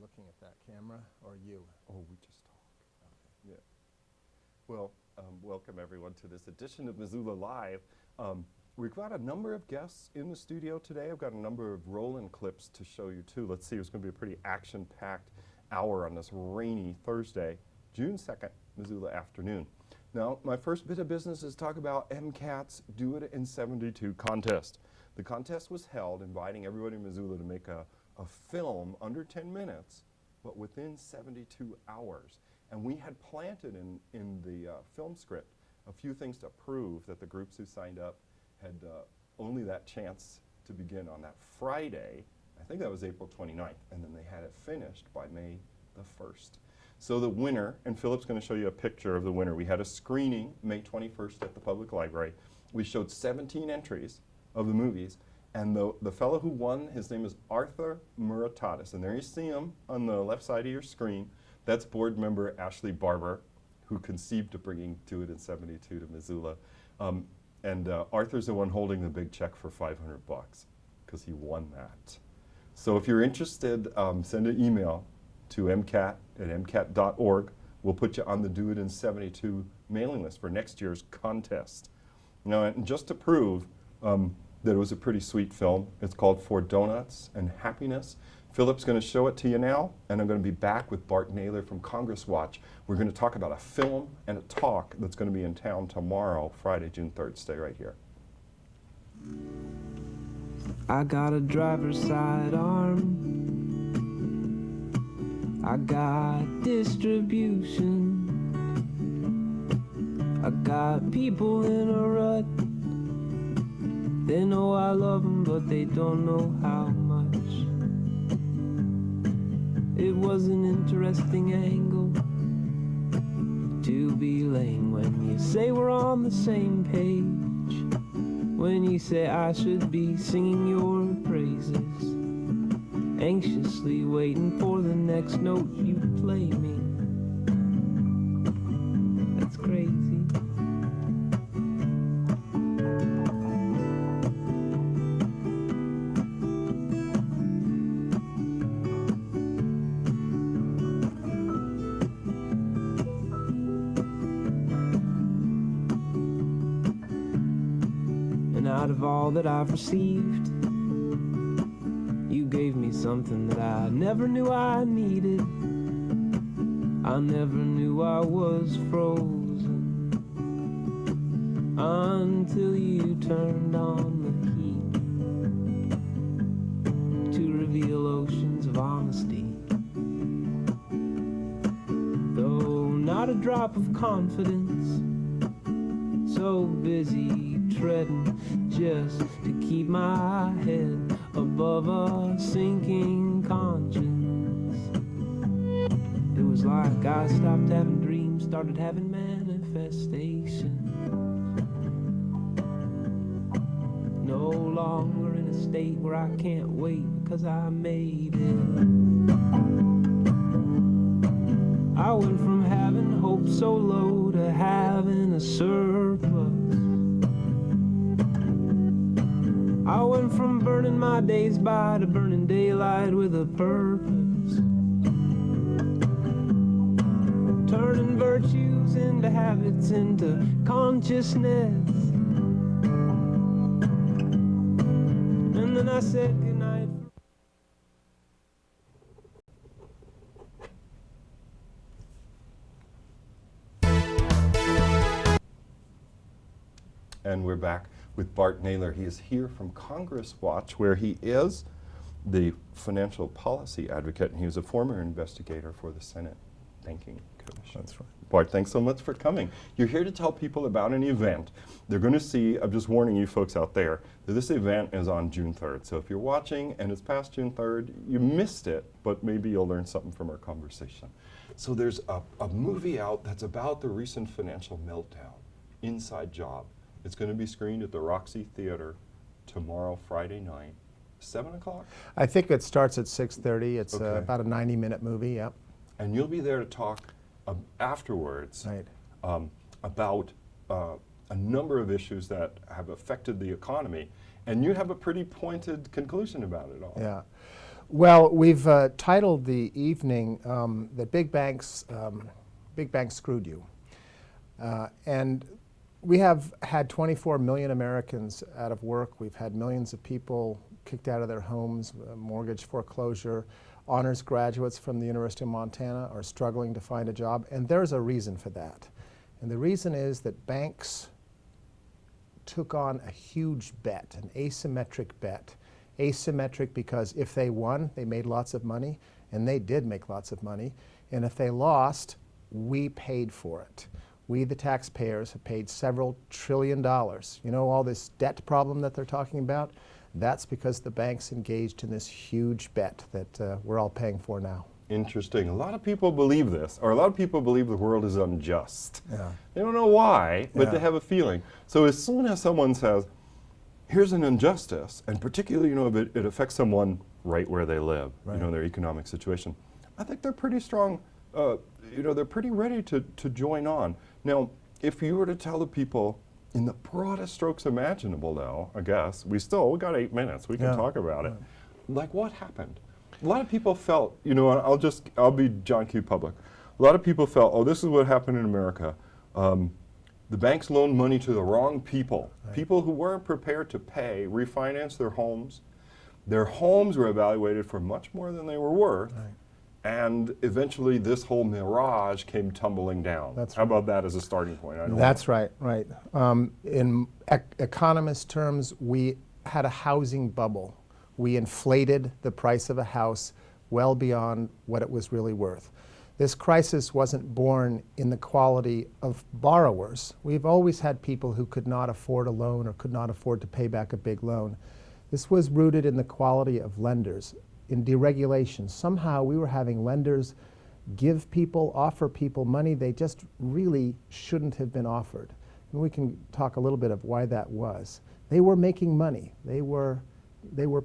looking at that camera, or you? Oh, we just talk. Okay. Yeah. Well, welcome everyone to this edition of Missoula Live. We've got a number of guests in the studio today. I've got a number of roll-in clips to show you too. Let's see, it's going to be a pretty action-packed hour on this rainy Thursday, June 2nd, Missoula afternoon. Now, my first bit of business is talk about MCAT's Do It in 72 contest. The contest was held inviting everybody in Missoula to make a film under 10 minutes, but within 72 hours. And we had planted in the film script a few things to prove that the groups who signed up had only that chance to begin on that Friday. I think that was April 29th, and then they had it finished by May the 1st. So the winner, and Philip's going to show you a picture of the winner. We had a screening May 21st at the public library. We showed 17 entries of the movies, and the fellow who won, his name is Arthur Muratatis, and there you see him on the left side of your screen. That's board member Ashley Barber, who conceived of bringing Do It in 72 to Missoula. Arthur's the one holding the big check for $500 because he won that. So if you're interested, send an email to mcat@mcat.org. We'll put you on the Do It in 72 mailing list for next year's contest. Now, and just to prove that it was a pretty sweet film, it's called For Donuts and Happiness. Philip's going to show it to you now, and I'm going to be back with Bart Naylor from Congress Watch. We're going to talk about a film and a talk that's going to be in town tomorrow, Friday, June 3rd. Stay right here. I got a driver's sidearm. I got distribution. I got people in a rut. They know I love them, but they don't know how much. It was an interesting angle to be laying when you say we're on the same page, when you say I should be singing your praises, anxiously waiting for the next note you play me. That's crazy. Out of all that I've received, you gave me something that I never knew I needed. I never knew I was frozen until you turned on the heat to reveal oceans of honesty. Though not a drop of confidence, so busy treading just to keep my head above a sinking conscience. It was like I stopped having dreams, started having manifestations. No longer in a state where I can't wait because I made it. I went from having hope so low to having a surplus. I went from burning my days by to burning daylight with a purpose. Turning virtues into habits, into consciousness. And then I said goodnight. And we're back with Bart Naylor. He is here from Congress Watch, where he is the financial policy advocate, and he was a former investigator for the Senate Banking Commission. That's right. Bart, thanks so much for coming. You're here to tell people about an event. They're going to see, I'm just warning you folks out there, that this event is on June 3rd. So if you're watching and it's past June 3rd, you missed it, but maybe you'll learn something from our conversation. So there's a movie out that's about the recent financial meltdown, Inside Job. It's going to be screened at the Roxy Theater tomorrow, Friday night, 7 o'clock? I think it starts at 6:30. It's Okay. about a 90-minute movie, yep. And you'll be there to talk afterwards Right. About a number of issues that have affected the economy. And you have a pretty pointed conclusion about it all. Yeah. Well, we've titled the evening that Big Banks Screwed You. And we have had 24 million Americans out of work. We've had millions of people kicked out of their homes, mortgage foreclosure. Honors graduates from the University of Montana are struggling to find a job, and there's a reason for that. And the reason is that banks took on a huge bet, an asymmetric bet. Asymmetric because if they won, they made lots of money, and they did make lots of money. And if they lost, we paid for it. We, the taxpayers, have paid several $1 trillion. You know, all this debt problem that they're talking about? That's because the banks engaged in this huge bet that we're all paying for now. Interesting. A lot of people believe this, or a lot of people believe the world is unjust. Yeah. They don't know why, but they Yeah. have a feeling. So as soon as someone says, here's an injustice, and particularly, you know, if it affects someone right where they live, Right. you know, their economic situation, I think they're pretty strong, you know, they're pretty ready to join on. Now, if you were to tell the people in the broadest strokes imaginable now, I guess, we got 8 minutes, we can Yeah. talk about it. Like what happened? A lot of people felt, you know, I'll be John Q. Public. A lot of people felt, oh, this is what happened in America. The banks loaned money to the wrong people. Right. People who weren't prepared to pay, refinance their homes. Their homes were evaluated for much more than they were worth. Right. And eventually this whole mirage came tumbling down. That's How right. about that as a starting point? I don't That's right, right. In economist terms, we had a housing bubble. We inflated the price of a house well beyond what it was really worth. This crisis wasn't born in the quality of borrowers. We've always had people who could not afford a loan or could not afford to pay back a big loan. This was rooted in the quality of lenders, in deregulation. Somehow we were having lenders offer people money they just really shouldn't have been offered. And we can talk a little bit of why that was. They were making money. They were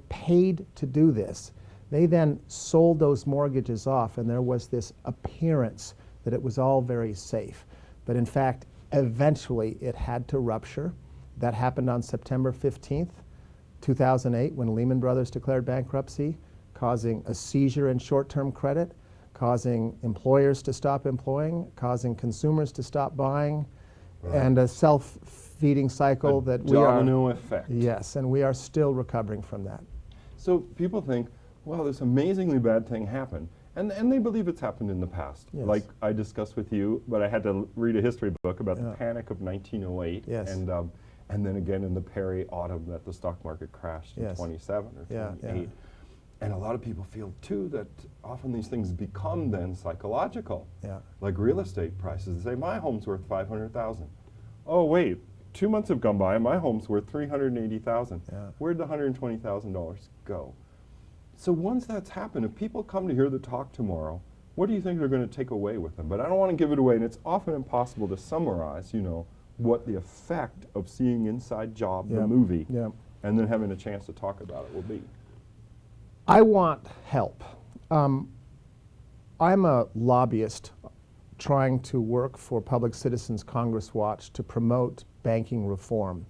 paid to do this. They then sold those mortgages off, and there was this appearance that it was all very safe. But in fact, eventually it had to rupture. That happened on September 15th, 2008, when Lehman Brothers declared bankruptcy, causing a seizure in short-term credit, causing employers to stop employing, causing consumers to stop buying, and a self-feeding cycle that we are. Domino effect. Yes, and we are still recovering from that. So people think, well, this amazingly bad thing happened. And they believe it's happened in the past. Yes. Like I discussed with you, but I had to read a history book about the Yeah. panic of 1908. Yes. And then again in the peri-autumn that the stock market crashed in Yes. 27 or Yeah, 28. And a lot of people feel too that often these things become then psychological. Yeah. Like real estate prices. They say, my home's worth $500,000. Oh wait, 2 months have gone by and my home's worth $380,000. Yeah. Where'd the $120,000 go? So once that's happened, if people come to hear the talk tomorrow, what do you think they're going to take away with them? But I don't want to give it away, and it's often impossible to summarize, you know, what the effect of seeing Inside Job, the Yeah. movie, Yeah. and then having a chance to talk about it will be. I want help. I'm a lobbyist trying to work for Public Citizens Congress Watch to promote banking reform.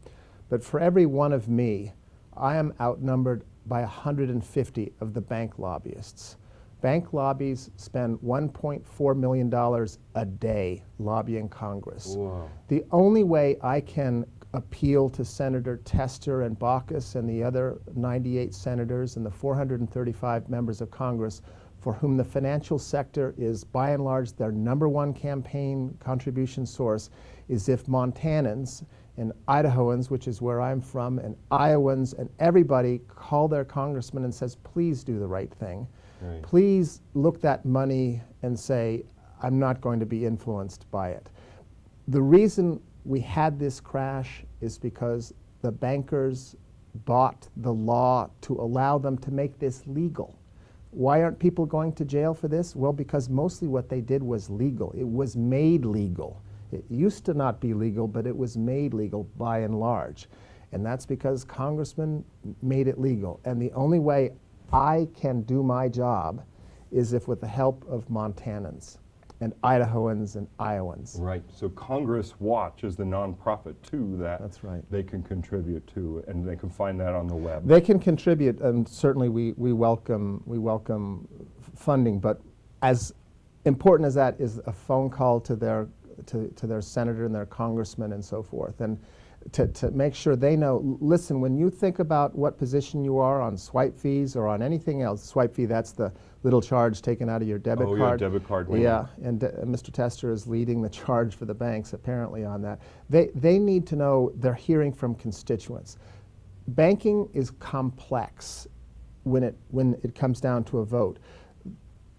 But for every one of me, I am outnumbered by 150 of the bank lobbyists. Bank lobbies spend $1.4 million a day lobbying Congress. Whoa. The only way I can appeal to Senator Tester and Baucus and the other 98 senators and the 435 members of Congress for whom the financial sector is by and large their #1 campaign contribution source is if Montanans and Idahoans, which is where I'm from, and Iowans and everybody call their congressman and says, please do the right thing. Right. Please look that money and say, I'm not going to be influenced by it. The reason we had this crash is because the bankers bought the law to allow them to make this legal. Why aren't people going to jail for this? Well, because mostly what they did was legal. It was made legal. It used to not be legal, but it was made legal by and large. And that's because congressmen made it legal. And the only way I can do my job is if with the help of Montanans. and Idahoans and Iowans. Right. So Congress Watch is the nonprofit too that That's right. they can contribute to, and they can find that on the web. They can contribute, and certainly we welcome funding. But as important as that is a phone call to their senator and their congressman and so forth, and to make sure they know. Listen, when you think about what position you are on swipe fees or on anything else, swipe fee, that's the little charge taken out of your debit card. Oh, yeah, debit card. Yeah, and Mr. Tester is leading the charge for the banks apparently on that. They need to know they're hearing from constituents. Banking is complex when it comes down to a vote.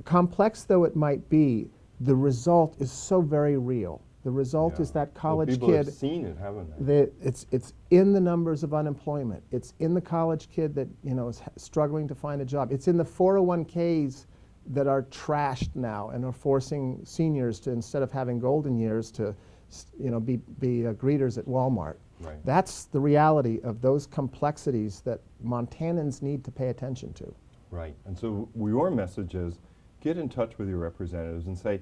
Complex though it might be, the result is so very real. The result is that college people kid. have seen it, haven't they? It's in the numbers of unemployment. It's in the college kid that is struggling to find a job. It's in the 401ks that are trashed now and are forcing seniors to, instead of having golden years, to be greeters at Walmart. Right. That's the reality of those complexities that Montanans need to pay attention to. Right. And so your message is, get in touch with your representatives and say,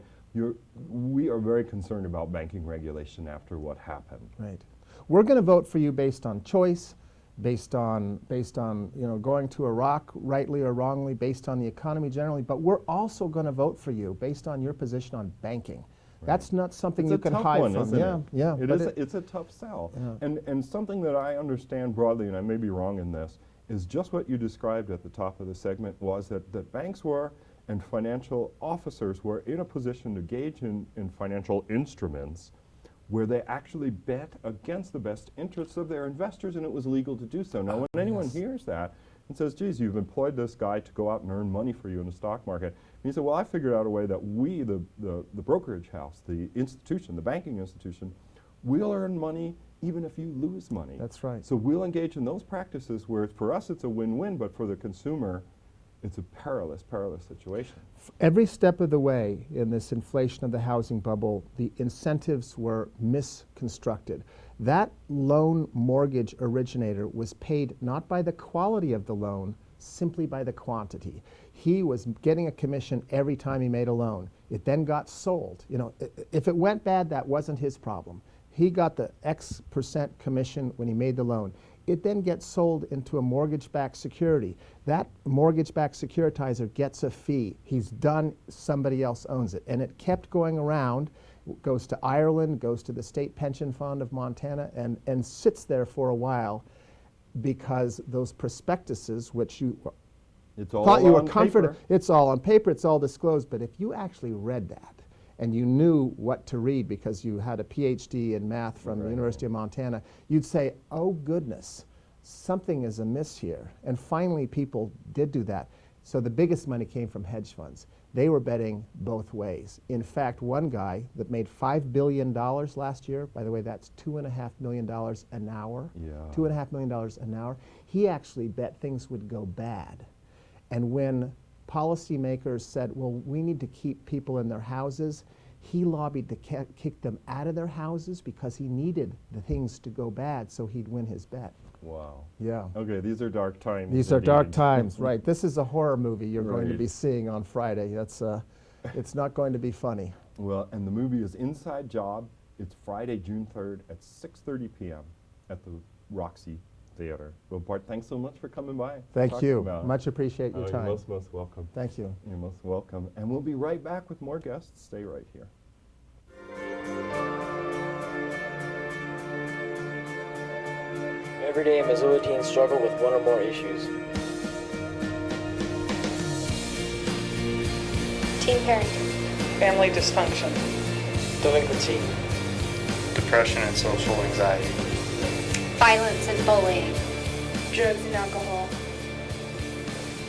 we are very concerned about banking regulation after what happened. Right. We're going to vote for you based on choice, based on going to Iraq rightly or wrongly, based on the economy generally. But we're also going to vote for you based on your position on banking. Right. That's not something it's you can hide from. Isn't it? Yeah. It's a tough sell. Yeah. And something that I understand broadly, and I may be wrong in this, is just what you described at the top of the segment was that banks were and financial officers were in a position to engage in financial instruments where they actually bet against the best interests of their investors, and it was legal to do so. Now, when anyone hears that and says, geez, you've employed this guy to go out and earn money for you in the stock market, and you say, well, I figured out a way that we, the brokerage house, the institution, the banking institution, we'll earn money even if you lose money. That's right. So we'll engage in those practices where for us it's a win-win, but for the consumer, it's a perilous, perilous situation. Every step of the way in this inflation of the housing bubble, the incentives were misconstructed. That loan mortgage originator was paid not by the quality of the loan, simply by the quantity. He was getting a commission every time he made a loan. It then got sold. If it went bad, that wasn't his problem. He got the X percent commission when he made the loan. It then gets sold into a mortgage-backed security. That mortgage-backed securitizer gets a fee. He's done, somebody else owns it. And it kept going around, goes to Ireland, goes to the State Pension Fund of Montana, and sits there for a while because those prospectuses, which you thought you were comforted, it's all on paper, it's all disclosed, but if you actually read that, and you knew what to read because you had a PhD in math from the University of Montana, you'd say, oh goodness, something is amiss here. And finally people did do that. So the biggest money came from hedge funds. They were betting both ways. In fact, one guy that made $5 billion last year, by the way, that's $2.5 million an hour, $2.5 million an hour, he actually bet things would go bad. And when policymakers said, well, we need to keep people in their houses, he lobbied to kick them out of their houses because he needed the things to go bad so he'd win his bet. Wow. Yeah. Okay, these are dark times. These are dark times, right. This is a horror movie you're going to Right. be seeing on Friday. That's, it's not going to be funny. Well, and the movie is Inside Job. It's Friday, June 3rd at 6:30 p.m. at the Roxy Theater. Well, Bart, thanks so much for coming by. Thank you. Much appreciate your time. You're most welcome. Thank you. You're most welcome. And we'll be right back with more guests. Stay right here. Every day, Missoula teens struggle with one or more issues. Teen parenting. Family dysfunction. Delinquency. Depression and social anxiety. Violence and bullying. Drugs and alcohol.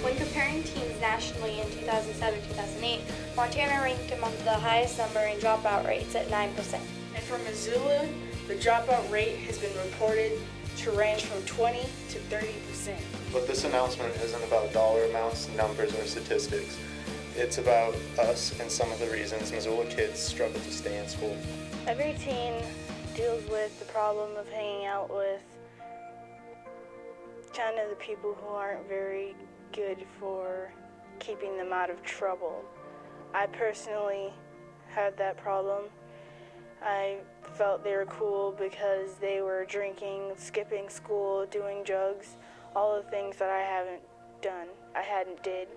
When comparing teens nationally in 2007-2008, Montana ranked among the highest number in dropout rates at 9%. And for Missoula, the dropout rate has been reported to range from 20 to 30%. But this announcement isn't about dollar amounts, numbers, or statistics. It's about us and some of the reasons Missoula kids struggle to stay in school. Every teen deals with the problem of hanging out with kind of the people who aren't very good for keeping them out of trouble. I personally had that problem. I felt they were cool because they were drinking, skipping school, doing drugs, all the things that I hadn't did,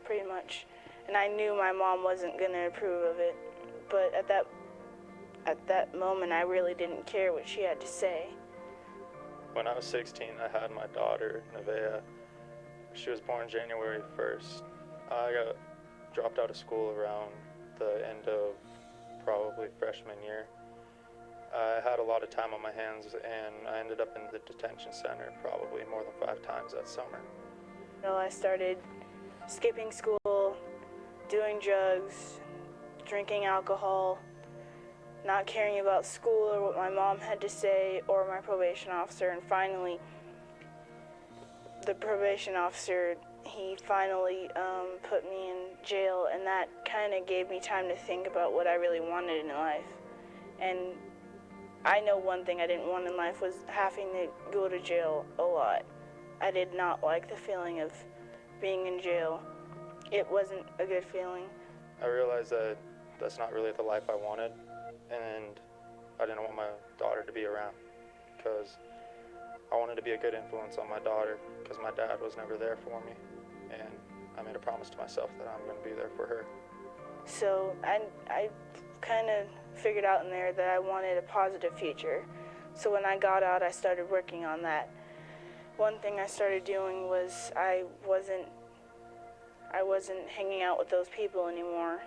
pretty much. And I knew my mom wasn't going to approve of it. But at that moment, I really didn't care what she had to say. When I was 16, I had my daughter, Nevaeh. She was born January 1st. I dropped out of school around the end of probably freshman year. I had a lot of time on my hands, and I ended up in the detention center probably more than 5 times that summer. I started skipping school, doing drugs, drinking alcohol, not caring about school or what my mom had to say or my probation officer. And finally, the probation officer, he finally put me in jail, and that kind of gave me time to think about what I really wanted in life. And I know one thing I didn't want in life was having to go to jail a lot. I did not like the feeling of being in jail. It wasn't a good feeling. I realized that that's not really the life I wanted, and I didn't want my daughter to be around because I wanted to be a good influence on my daughter because my dad was never there for me, and I made a promise to myself that I'm going to be there for her. So I kind of figured out in there that I wanted a positive future. So when I got out, I started working on that. One thing I started doing was I wasn't hanging out with those people anymore,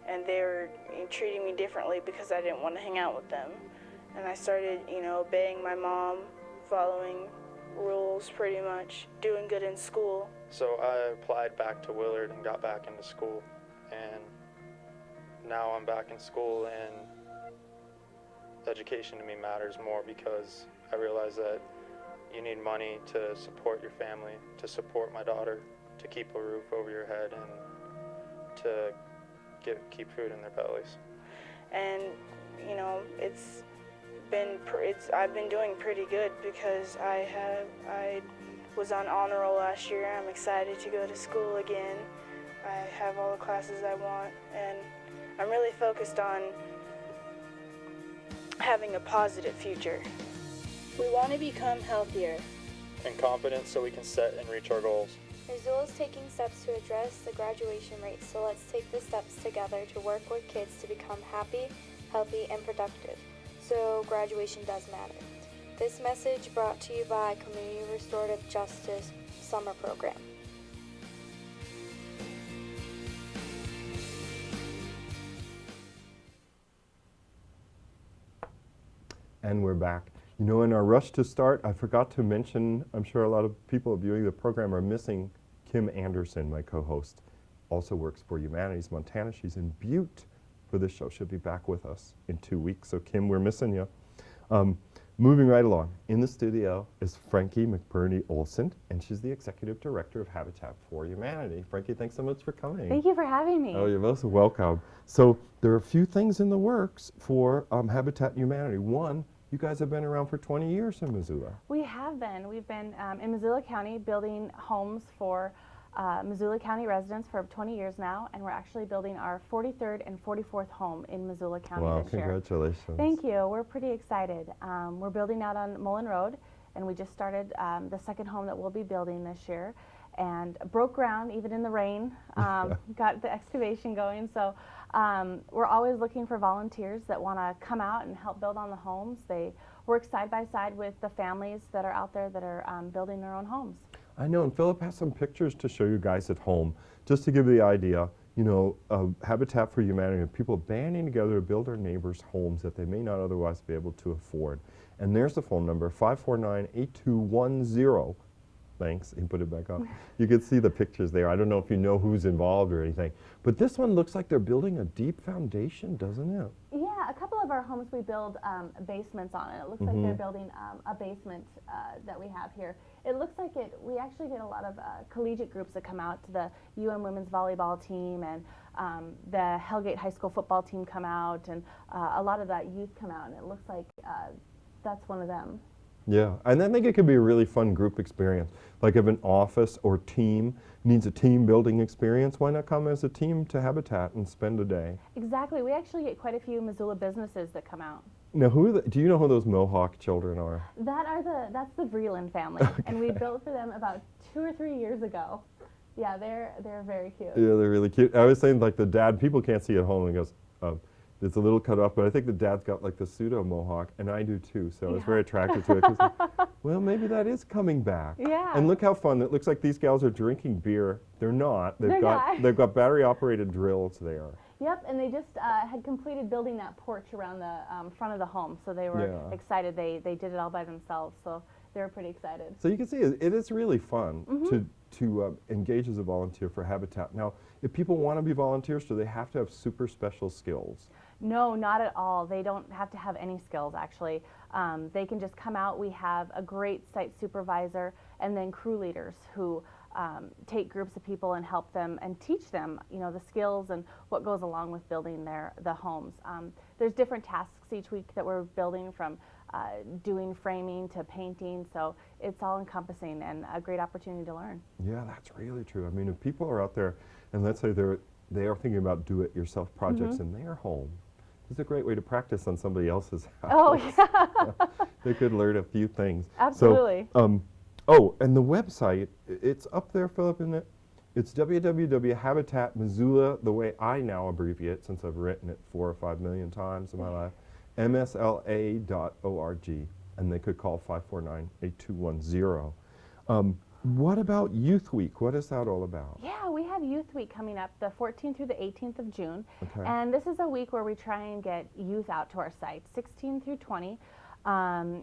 and they were treating me differently because I didn't want to hang out with them. And I started, obeying my mom, following rules pretty much, doing good in school. So I applied back to Willard and got back into school, and now I'm back in school, and education to me matters more because I realize that you need money to support your family, to support my daughter, to keep a roof over your head, and to keep food in their bellies. And I've been doing pretty good because I was on honor roll last year. I'm excited to go to school again. I have all the classes I want, and I'm really focused on having a positive future. We want to become healthier And confident so we can set and reach our goals. Missoula is taking steps to address the graduation rate, so let's take the steps together to work with kids to become happy, healthy, and productive. So graduation does matter. This message brought to you by Community Restorative Justice Summer Program. And we're back. In our rush to start, I forgot to mention, I'm sure a lot of people viewing the program are missing Kim Anderson, my co-host. Also works for Humanities Montana. She's in Butte for this show. She'll be back with us in 2 weeks. So Kim, we're missing you. Moving right along, in the studio is Frankie McBurney Olson, and she's the Executive Director of Habitat for Humanity. Frankie, thanks so much for coming. Thank you for having me. Oh, you're most welcome. So there are a few things in the works for Habitat Humanity. One, you guys have been around for 20 years in Missoula. We have been. We've been in Missoula County building homes for Missoula County residents for 20 years now, and we're actually building our 43rd and 44th home in Missoula County this year. Wow, congratulations. Thank you. We're pretty excited. We're building out on Mullen Road, and we just started the second home that we'll be building this year, and broke ground even in the rain, got the excavation going. So we're always looking for volunteers that want to come out and help build on the homes. They work side by side with the families that are out there that are building their own homes. I know, and Philip has some pictures to show you guys at home, just to give you the idea, Habitat for Humanity, people banding together to build our neighbors' homes that they may not otherwise be able to afford. And there's the phone number, 549-8210. Thanks, he put it back up. You can see the pictures there. I don't know if you know who's involved or anything, but this one looks like they're building a deep foundation, doesn't it? Yeah, a couple of our homes we build basements on, and it looks like they're building a basement that we have here. It looks like we actually get a lot of collegiate groups that come out to the women's volleyball team, and the Hellgate High School football team come out, and a lot of that youth come out, and it looks like that's one of them. Yeah, and I think it could be a really fun group experience. Like if an office or team needs a team building experience, why not come as a team to Habitat and spend a day? Exactly. We actually get quite a few Missoula businesses that come out. Now, do you know who those Mohawk children are? That's the Vreeland family, and we built for them about 2 or 3 years ago. Yeah, they're very cute. Yeah, they're really cute. I was saying like the dad, people can't see at home, and he goes, it's a little cut off, but I think the dad's got like the pseudo Mohawk, and I do too, so I was very attracted to it. 'Cause, well, maybe that is coming back. Yeah. And look how fun, it looks like these gals are drinking beer. They're not. They're not. They've got battery operated drills there. Yep, and they just had completed building that porch around the front of the home, so they were excited. They did it all by themselves, so they were pretty excited. So you can see it is really fun to engage as a volunteer for Habitat. Now, if people want to be volunteers, do they have to have super special skills? No, not at all. They don't have to have any skills, actually. They can just come out. We have a great site supervisor and then crew leaders who take groups of people and help them and teach them, the skills and what goes along with building the homes. There's different tasks each week that we're building, from doing framing to painting, so it's all encompassing and a great opportunity to learn. Yeah, that's really true. I mean, if people are out there and let's say they are thinking about do-it-yourself projects in their home, it's a great way to practice on somebody else's house. Oh, yeah. They could learn a few things. Absolutely. So, oh, and the website, it's up there, Philip, isn't it? It's www.Habitat Missoula, the way I now abbreviate since I've written it 4 or 5 million times in my life, msla.org, and they could call 549-8210. What about Youth Week? What is that all about? Yeah, we have Youth Week coming up the 14th through the 18th of June. Okay. And this is a week where we try and get youth out to our site, 16 through 20, and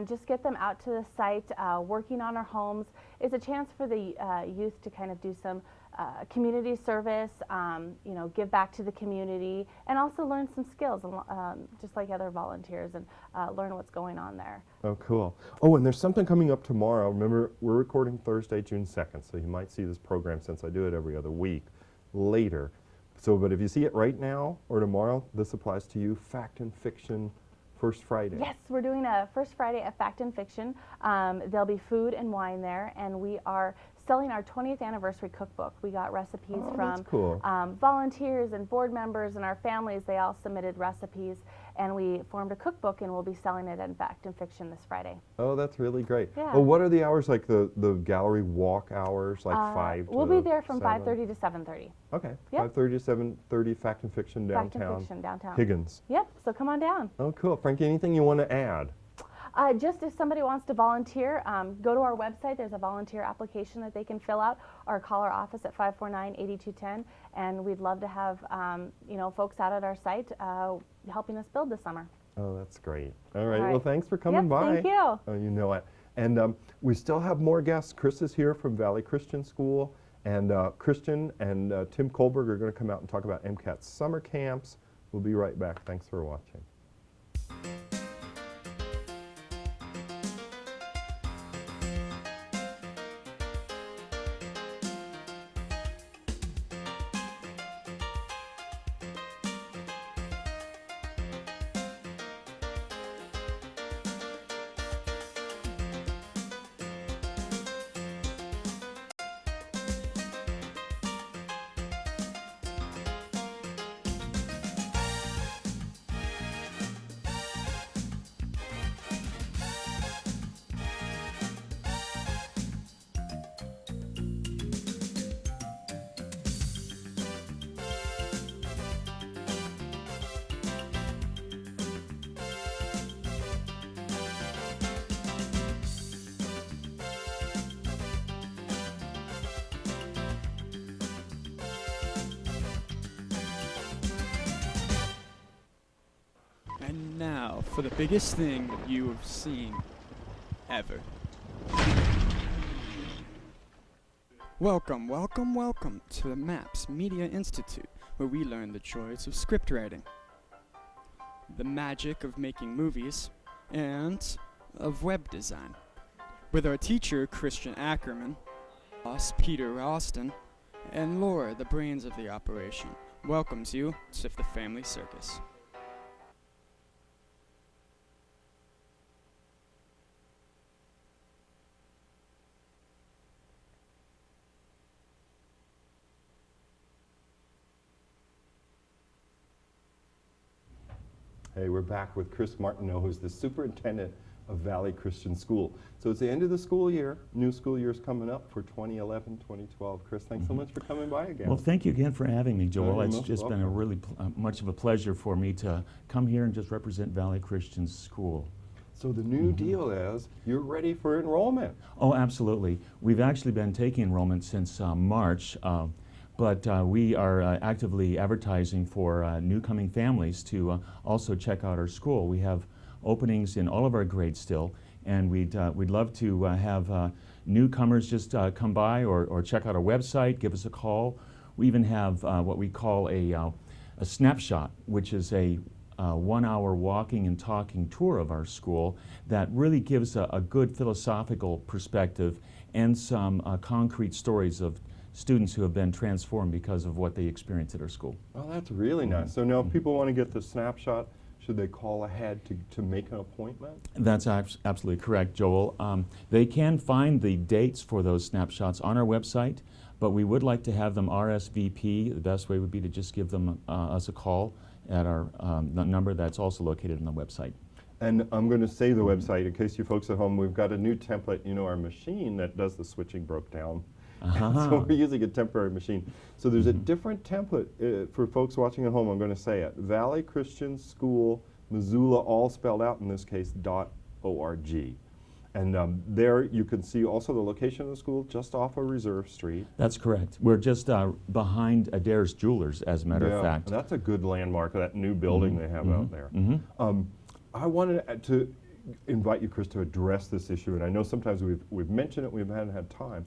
just get them out to the site, working on our homes. It's a chance for the youth to kind of do some community service, give back to the community, and also learn some skills, just like other volunteers, and learn what's going on there. Oh, cool. Oh, and there's something coming up tomorrow. Remember, we're recording Thursday, June 2nd, so you might see this program, since I do it every other week, later. So, but if you see it right now or tomorrow, this applies to you. Fact and Fiction First Friday. Yes, we're doing a First Friday of Fact and Fiction. There'll be food and wine there, and we are selling our 20th anniversary cookbook. We got recipes from cool. volunteers and board members and our families. They all submitted recipes, and we formed a cookbook, and we'll be selling it in Fact and Fiction this Friday. Oh, that's really great. Yeah. Well, what are the hours, like the gallery walk hours, like 5 to We'll be there from 7? 5:30 to 7:30. Okay, Yep. 5:30 to 7:30, Fact and Fiction Fact downtown. and Fiction downtown. Higgins. Yep, so come on down. Oh, cool. Frankie, anything you want to add? Just if somebody wants to volunteer, go to our website. There's a volunteer application that they can fill out, or call our office at 549-8210, and we'd love to have folks out at our site helping us build this summer. Oh, that's great. All right. Well, thanks for coming Yep, by. thank you. Oh, you know it. And we still have more guests. Chris is here from Valley Christian School, and Christian and Tim Kohlberg are going to come out and talk about MCAT's summer camps. We'll be right back. Thanks for watching. And now for the biggest thing you have seen ever. Welcome, welcome, welcome to the MAPS Media Institute, where we learn the joys of script writing, the magic of making movies, and of web design. With our teacher, Christian Ackerman, us, Peter Austin, and Laura, the brains of the operation, welcomes you to the Family Circus. Hey, we're back with Chris Martineau, who's the superintendent of Valley Christian School. So it's the end of the school year. New school year's coming up for 2011, 2012. Chris, thanks so much for coming by again. Well, thank you again for having me, Joel. you're It's most just been a welcome. really much of a pleasure for me to come here and just represent Valley Christian School. So the new deal is you're ready for enrollment. Oh, absolutely. We've actually been taking enrollment since March, but we are actively advertising for new coming families to also check out our school. We have openings in all of our grades still, and we'd love to have newcomers just come by or check out our website, give us a call. We even have what we call a snapshot, which is a 1 hour walking and talking tour of our school that really gives a good philosophical perspective and some concrete stories of students who have been transformed because of what they experienced at our school. Oh, that's really nice. So now if people want to get the snapshot, should they call ahead to make an appointment? That's absolutely correct, Joel. They can find the dates for those snapshots on our website, but we would like to have them RSVP. The best way would be to just give them us a call at our number that's also located on the website. And I'm going to say the website in case you folks at home, we've got a new template. You know, our machine that does the switching broke down. So we're using a temporary machine. So there's a different template for folks watching at home. I'm going to say it. Valley Christian School, Missoula, all spelled out in this case, .org. And there you can see also the location of the school just off of Reserve Street. That's correct. We're just behind Adair's Jewelers, as a matter of fact. And that's a good landmark, that new building they have out there. I wanted to invite you, Chris, to address this issue. And I know sometimes we've mentioned it, we haven't had time.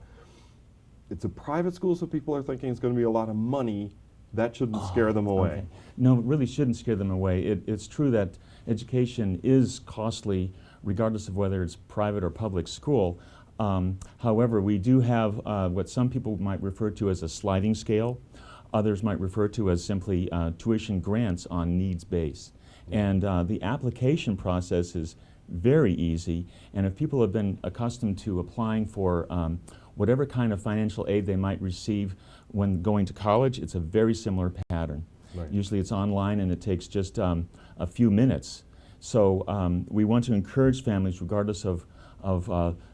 It's a private school, so people are thinking it's going to be a lot of money. That shouldn't scare them away. Okay. No, it really shouldn't scare them away. It's true that education is costly, regardless of whether it's private or public school. However, we do have what some people might refer to as a sliding scale. Others might refer to as simply tuition grants on needs base. And the application process is very easy. And if people have been accustomed to applying for whatever kind of financial aid they might receive when going to college, it's a very similar pattern. Right. Usually it's online and it takes just a few minutes. So we want to encourage families, regardless of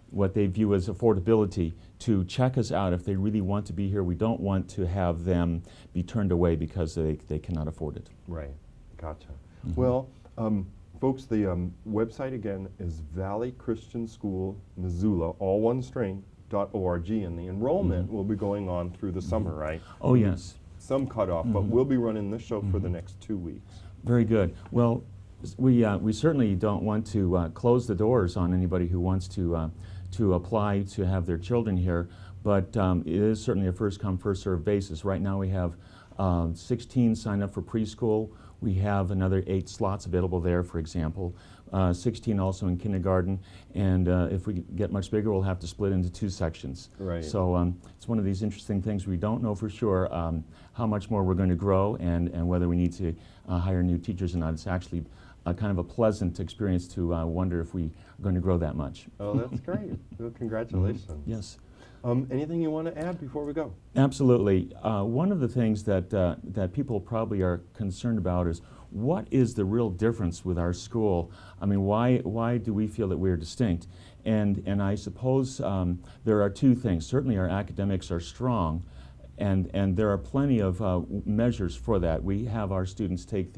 what they view as affordability, to check us out if they really want to be here. We don't want to have them be turned away because they cannot afford it. Right, gotcha. Well, folks, the website again is Valley Christian School, Missoula, all one string, .org, and the enrollment will be going on through the summer, right? Oh, yes. Some cutoff, but we'll be running this show for the next 2 weeks. Very good. Well, we certainly don't want to close the doors on anybody who wants to apply to have their children here, but it is certainly a first-come, first-served basis. Right now we have 16 signed up for preschool. We have another 8 slots available there, for example. 16 also in kindergarten, and if we get much bigger, we'll have to split into 2 sections. Right. So it's one of these interesting things. We don't know for sure how much more we're going to grow and whether we need to hire new teachers or not. It's actually kind of a pleasant experience to wonder if we are going to grow that much. Oh, that's great. Well, congratulations. Yes. Anything you want to add before we go? Absolutely. One of the things that people probably are concerned about is what is the real difference with our school? I mean, why do we feel that we're distinct? And I suppose there are 2 things. Certainly our academics are strong, and there are plenty of measures for that. We have our students take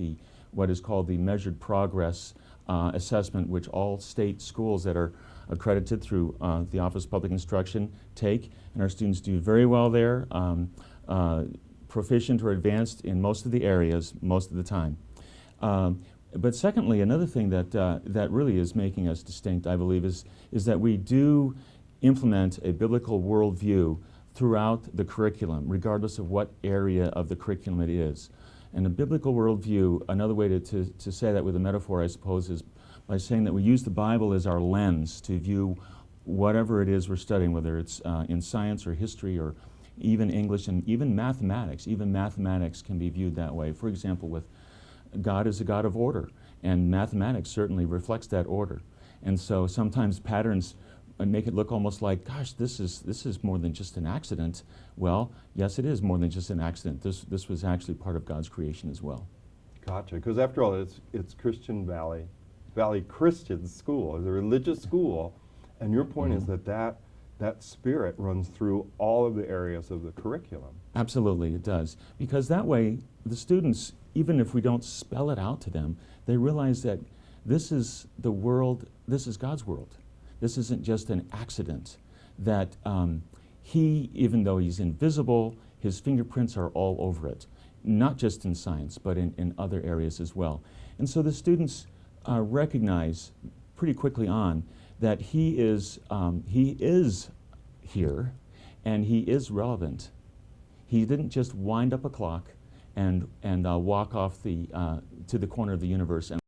what is called the Measured Progress assessment, which all state schools that are accredited through the Office of Public Instruction take, and our students do very well there, proficient or advanced in most of the areas most of the time. But secondly, another thing that really is making us distinct, I believe, is that we do implement a biblical worldview throughout the curriculum, regardless of what area of the curriculum it is. And a biblical worldview, another way to say that with a metaphor, I suppose, is by saying that we use the Bible as our lens to view whatever it is we're studying, whether it's in science or history or even English and even mathematics. Even mathematics can be viewed that way. For example, with God is a God of order, and mathematics certainly reflects that order. And so sometimes patterns make it look almost like, gosh, this is more than just an accident. Well, yes, it is more than just an accident. This was actually part of God's creation as well. Gotcha. Because after all, it's Christian Valley Christian School. It's a religious school, and your point is that spirit runs through all of the areas of the curriculum. Absolutely, it does. Because that way, the students, even if we don't spell it out to them, they realize that this is the world, this is God's world. This isn't just an accident. That He, even though He's invisible, His fingerprints are all over it. Not just in science, but in other areas as well. And so the students recognize pretty quickly on that He is here, and He is relevant. He didn't just wind up a clock and walk off to the corner of the universe and